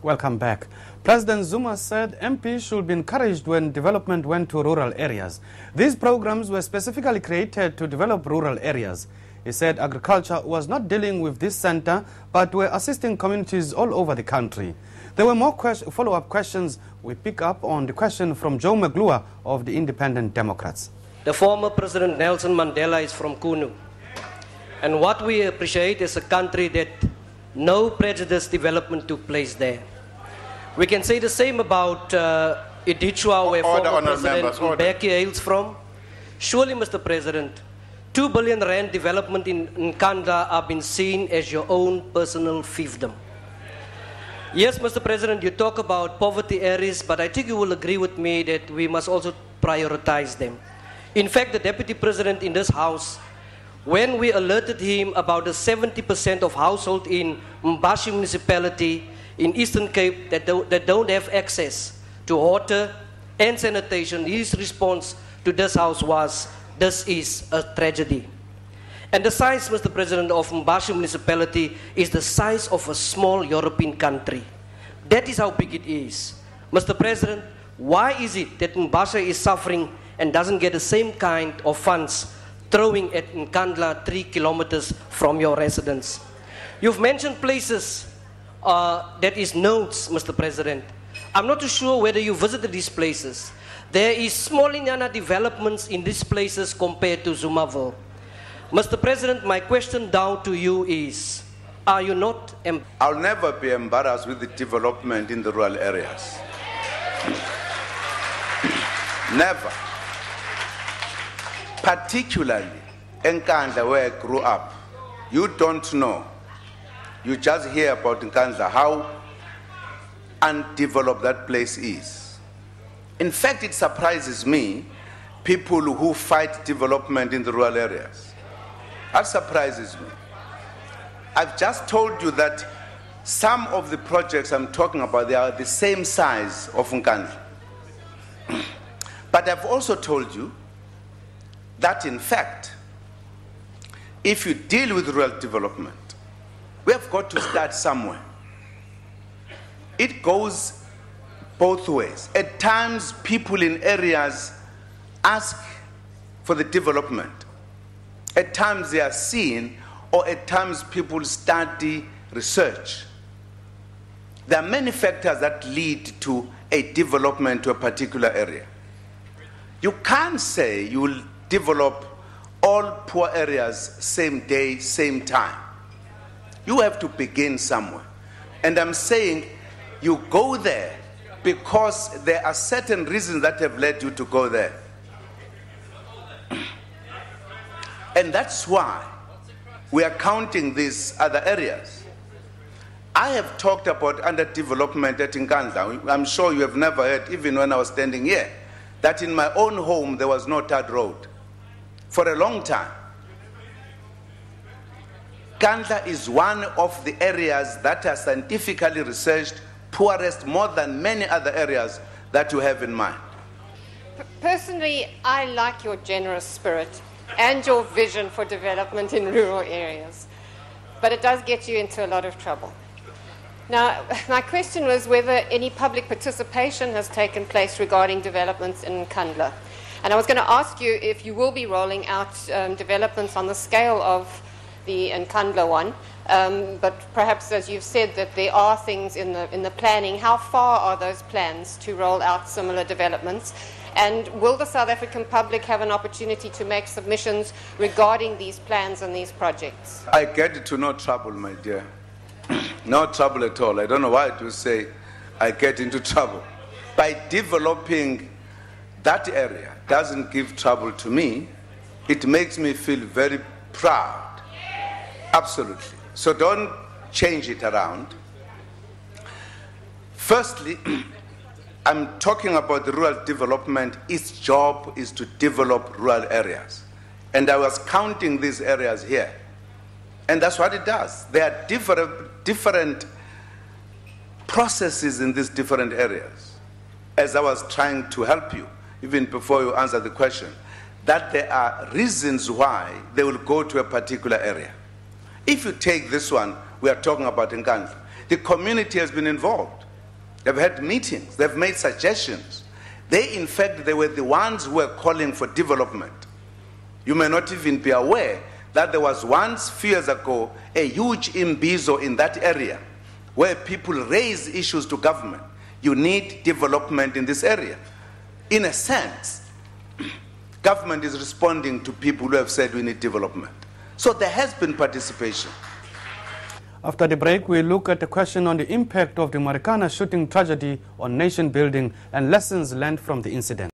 Welcome back. President Zuma said MPs should be encouraged when development went to rural areas. These programs were specifically created to develop rural areas. He said agriculture was not dealing with this center, but were assisting communities all over the country. There were more follow-up questions. We pick up on the question from Joe Maglua of the Independent Democrats. The former President Nelson Mandela is from Kunu. And what we appreciate is a country that no prejudice development took place there. We can say the same about Idichwa, where former President Mbeki hails from. Surely, Mr. President, 2 billion rand development in Nkandla are being seen as your own personal fiefdom. Yes, Mr. President, you talk about poverty areas, but I think you will agree with me that we must also prioritize them. In fact, the Deputy President in this House, when we alerted him about the 70% of households in Mbashi municipality in Eastern Cape that don't have access to water and sanitation, his response to this House was, this is a tragedy. And the size, Mr. President, of Mbashi municipality is the size of a small European country. That is how big it is. Mr. President, why is it that Mbashi is suffering and doesn't get the same kind of funds throwing at Nkandla 3 kilometers from your residence? You've mentioned places that is nodes, Mr. President. I'm not too sure whether you visited these places. There is small Inyana developments in these places compared to Zumaville. Mr. President, my question down to you is, are you not I'll never be embarrassed with the development in the rural areas. Never. Particularly Nkandla, where I grew up. You don't know. You just hear about Nkandla, how undeveloped that place is. In fact, it surprises me, people who fight development in the rural areas. That surprises me. I've just told you that some of the projects I'm talking about, they are the same size of Nkandla. But I've also told you that, in fact, if you deal with rural development, we have got to start somewhere. It goes both ways. At times, people in areas ask for the development. At times, they are seen, or at times, people study research. There are many factors that lead to a development to a particular area. You can't say you will develop all poor areas same day, same time. You have to begin somewhere. And I'm saying you go there because there are certain reasons that have led you to go there. And that's why we are counting these other areas. I have talked about underdevelopment at Nkandla. I'm sure you have never heard, even when I was standing here, that in my own home there was no tarred road for a long time. Nkandla is one of the areas that are scientifically researched poorest more than many other areas that you have in mind. Personally, I like your generous spirit and your vision for development in rural areas, but it does get you into a lot of trouble. Now, my question was whether any public participation has taken place regarding developments in Nkandla. And I was going to ask you if you will be rolling out developments on the scale of the Nkandla one, but perhaps, as you've said, that there are things in the planning. How far are those plans to roll out similar developments? And will the South African public have an opportunity to make submissions regarding these plans and these projects? I get into no trouble, my dear. No trouble at all. I don't know why to say I get into trouble. By developing that area doesn't give trouble to me. It makes me feel very proud. Absolutely. So don't change it around. Firstly, I'm talking about the rural development. Its job is to develop rural areas. And I was counting these areas here. And that's what it does. There are different processes in these different areas. As I was trying to help you, even before you answer the question, that there are reasons why they will go to a particular area. If you take this one, we are talking about Nkandla. The community has been involved. They've had meetings. They've made suggestions. In fact, they were the ones who were calling for development. You may not even be aware that there was once, few years ago, a huge imbizo in that area where people raise issues to government. You need development in this area. In a sense, government is responding to people who have said we need development. So there has been participation. After the break, we look at the question on the impact of the Marikana shooting tragedy on nation building and lessons learned from the incident.